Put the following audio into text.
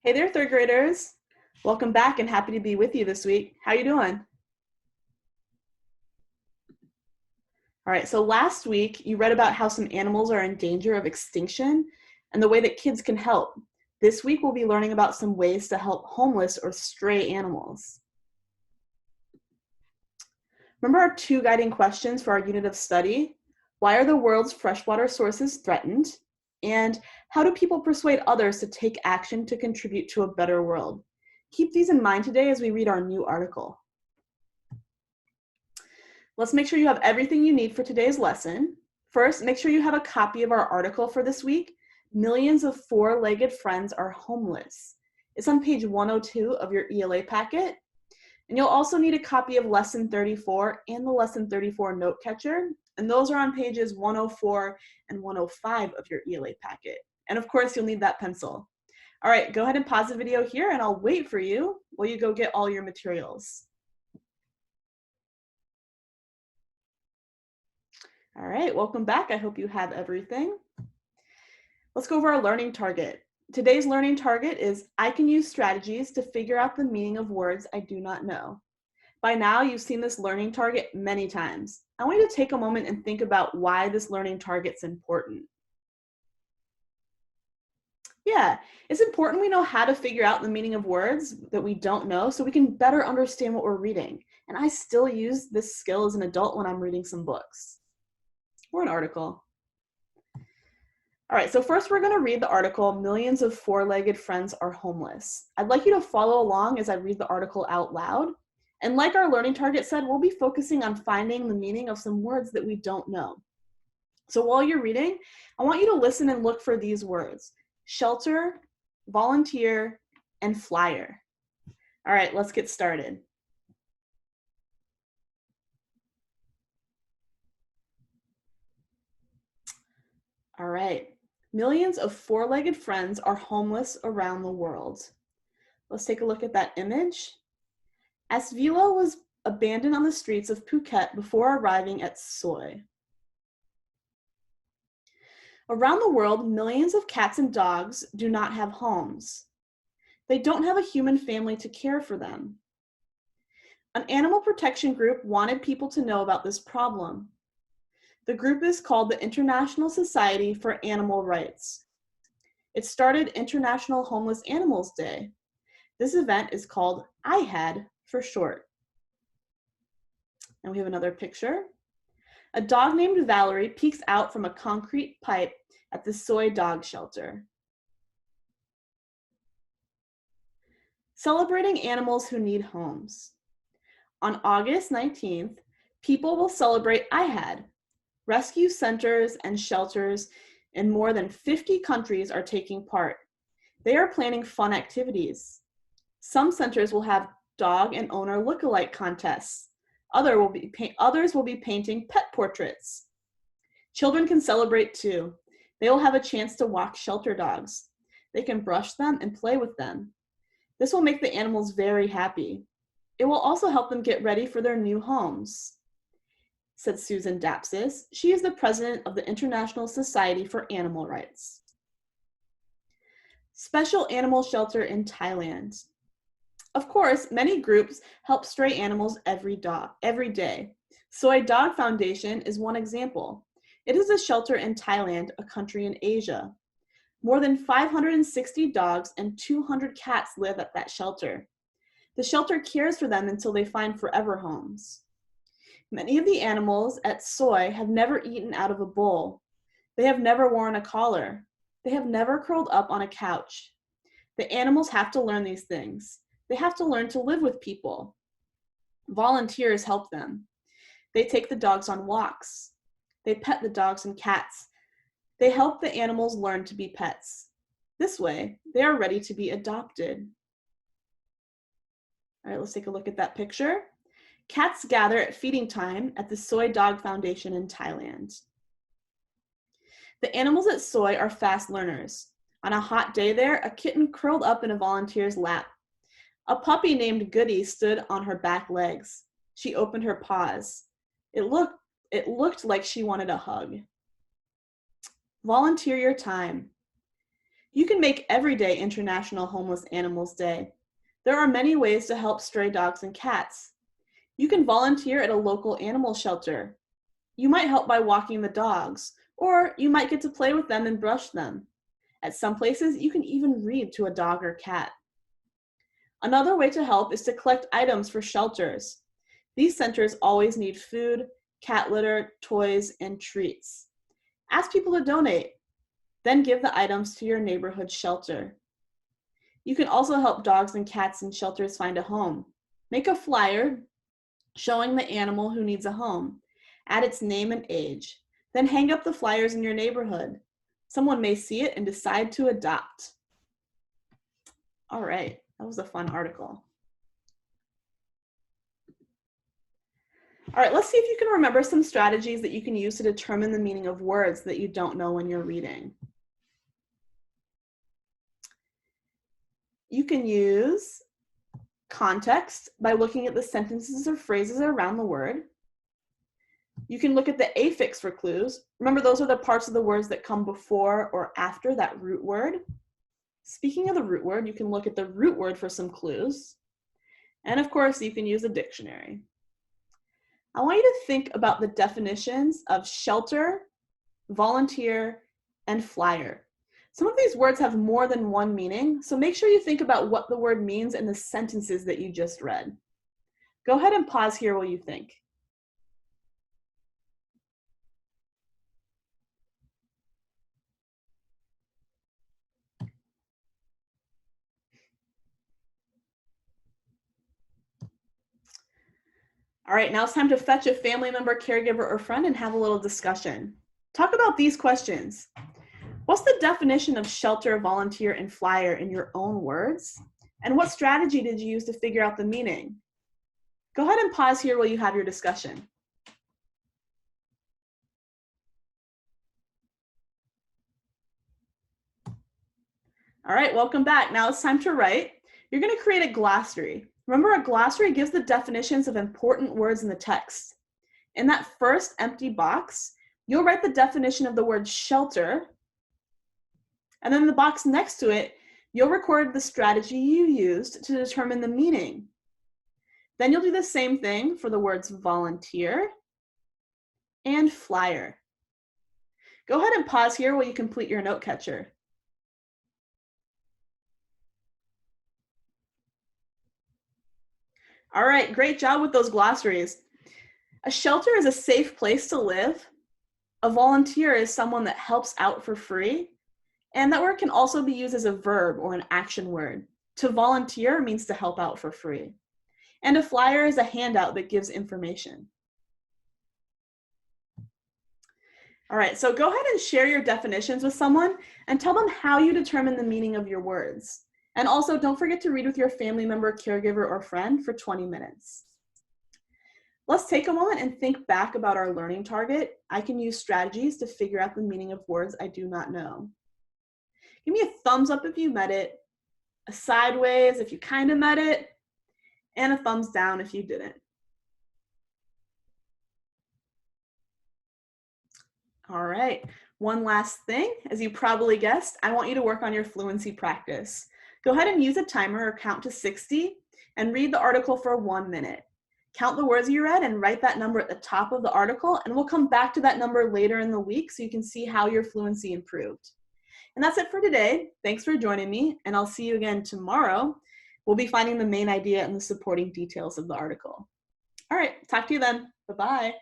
Hey there, third graders. Welcome back and happy to be with you this week. How you doing? All right, so last week you read about how some animals are in danger of extinction and the way that kids can help. This week we'll be learning about some ways to help homeless or stray animals. Remember our two guiding questions for our unit of study? Why are the world's freshwater sources threatened? And how do people persuade others to take action to contribute to a better world? Keep these in mind today as we read our new article. Let's make sure you have everything you need for today's lesson. First, make sure you have a copy of our article for this week, Millions of Four-Legged Friends Are Homeless. It's on page 102 of your ELA packet. And you'll also need a copy of Lesson 34 and the Lesson 34 note catcher. And those are on pages 104 and 105 of your ELA packet. And of course, you'll need that pencil. All right, go ahead and pause the video here and I'll wait for you while you go get all your materials. All right, welcome back. I hope you have everything. Let's go over our learning target. Today's learning target is I can use strategies to figure out the meaning of words I do not know. By now, you've seen this learning target many times. I want you to take a moment and think about why this learning target's important. Yeah, it's important we know how to figure out the meaning of words that we don't know so we can better understand what we're reading. And I still use this skill as an adult when I'm reading some books or an article. All right, so first we're gonna read the article, Millions of Four-Legged Friends Are Homeless. I'd like you to follow along as I read the article out loud. And like our learning target said, we'll be focusing on finding the meaning of some words that we don't know. So while you're reading, I want you to listen and look for these words: shelter, volunteer, and flyer. All right, let's get started. All right, millions of four-legged friends are homeless around the world. Let's take a look at that image. Asvila was abandoned on the streets of Phuket before arriving at Soi. Around the world, millions of cats and dogs do not have homes. They don't have a human family to care for them. An animal protection group wanted people to know about this problem. The group is called the International Society for Animal Rights. It started International Homeless Animals Day. This event is called IHAD for short. And we have another picture. A dog named Valerie peeks out from a concrete pipe at the Soi dog shelter. Celebrating animals who need homes. On August 19th, people will celebrate IHAD. Rescue centers and shelters in more than 50 countries are taking part. They are planning fun activities. Some centers will have dog and owner look-alike contests. Others will be painting pet portraits. Children can celebrate too. They will have a chance to walk shelter dogs. They can brush them and play with them. This will make the animals very happy. It will also help them get ready for their new homes, said Susan Dapsis. She is the president of the International Society for Animal Rights. Special animal shelter in Thailand. Of course, many groups help stray animals every day. Soi Dog Foundation is one example. It is a shelter in Thailand, a country in Asia. More than 560 dogs and 200 cats live at that shelter. The shelter cares for them until they find forever homes. Many of the animals at Soi have never eaten out of a bowl. They have never worn a collar. They have never curled up on a couch. The animals have to learn these things. They have to learn to live with people. Volunteers help them. They take the dogs on walks. They pet the dogs and cats. They help the animals learn to be pets. This way, they are ready to be adopted. All right, let's take a look at that picture. Cats gather at feeding time at the Soi Dog Foundation in Thailand. The animals at Soi are fast learners. On a hot day there, a kitten curled up in a volunteer's lap. A puppy named Goody stood on her back legs. She opened her paws. It looked like she wanted a hug. Volunteer your time. You can make every day International Homeless Animals Day. There are many ways to help stray dogs and cats. You can volunteer at a local animal shelter. You might help by walking the dogs, or you might get to play with them and brush them. At some places, you can even read to a dog or cat. Another way to help is to collect items for shelters. These centers always need food, cat litter, toys, and treats. Ask people to donate, then give the items to your neighborhood shelter. You can also help dogs and cats in shelters find a home. Make a flyer showing the animal who needs a home. Add its name and age. Then hang up the flyers in your neighborhood. Someone may see it and decide to adopt. All right, that was a fun article. All right, let's see if you can remember some strategies that you can use to determine the meaning of words that you don't know when you're reading. You can use context by looking at the sentences or phrases around the word. You can look at the affix for clues. Remember, those are the parts of the words that come before or after that root word. Speaking of the root word, you can look at the root word for some clues. And of course, you can use a dictionary. I want you to think about the definitions of shelter, volunteer, and flyer. Some of these words have more than one meaning, so make sure you think about what the word means in the sentences that you just read. Go ahead and pause here while you think. All right, now it's time to fetch a family member, caregiver, or friend and have a little discussion. Talk about these questions. What's the definition of shelter, volunteer, and flyer in your own words? And what strategy did you use to figure out the meaning? Go ahead and pause here while you have your discussion. All right, welcome back. Now it's time to write. You're going to create a glossary. Remember, a glossary gives the definitions of important words in the text. In that first empty box, you'll write the definition of the word shelter, and then in the box next to it, you'll record the strategy you used to determine the meaning. Then you'll do the same thing for the words volunteer and flyer. Go ahead and pause here while you complete your note catcher. All right, great job with those glossaries. A shelter is a safe place to live. A volunteer is someone that helps out for free. And that word can also be used as a verb or an action word. To volunteer means to help out for free. And a flyer is a handout that gives information. All right, so go ahead and share your definitions with someone and tell them how you determine the meaning of your words. And also, don't forget to read with your family member, caregiver, or friend for 20 minutes. Let's take a moment and think back about our learning target. I can use strategies to figure out the meaning of words I do not know. Give me a thumbs up if you met it, a sideways if you kind of met it, and a thumbs down if you didn't. All right, one last thing. As you probably guessed, I want you to work on your fluency practice. Go ahead and use a timer or count to 60 and read the article for 1 minute. Count the words you read and write that number at the top of the article, and we'll come back to that number later in the week so you can see how your fluency improved. And that's it for today. Thanks for joining me, and I'll see you again tomorrow. We'll be finding the main idea and the supporting details of the article. All right, talk to you then. Bye-bye.